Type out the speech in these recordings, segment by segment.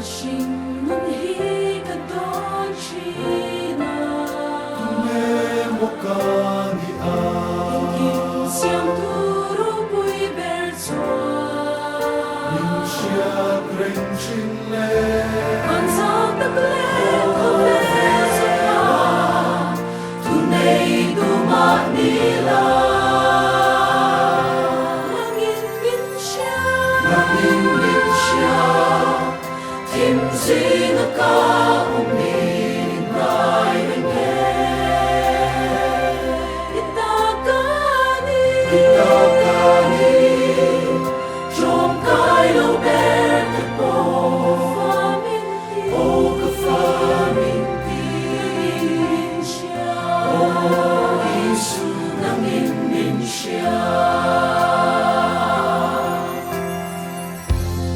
Shinmun hi kadon china Mokani Ingin siyang turo po'y bersua Siya Grenchile Kansang taglet o bersua Tunay dumanila Nangingin siya Tim sing a ka umning rai renge Itakani Jom kai lo ber po Faminti O ka faminti Nangingin siya O Isu nangingin siya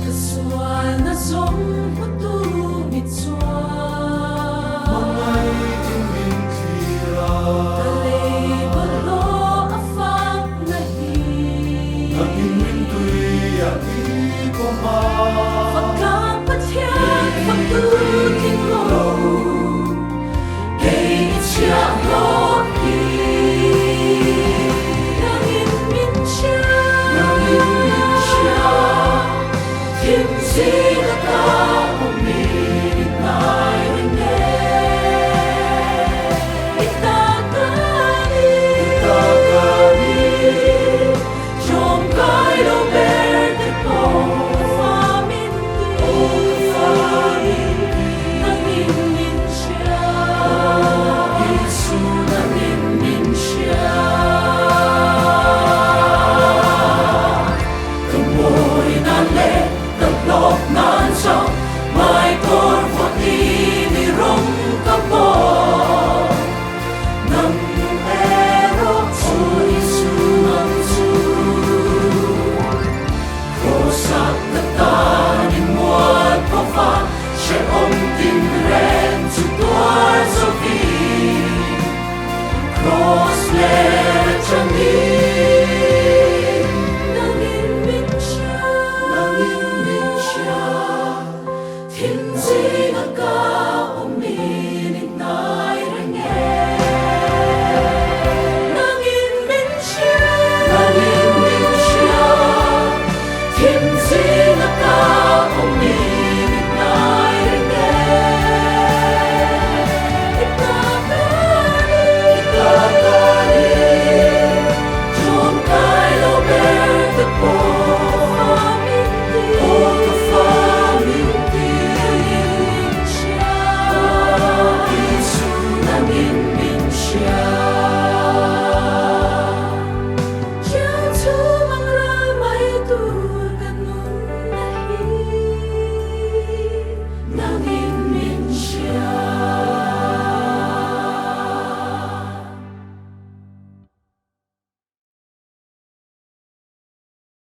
Kaswal na song Kim sing a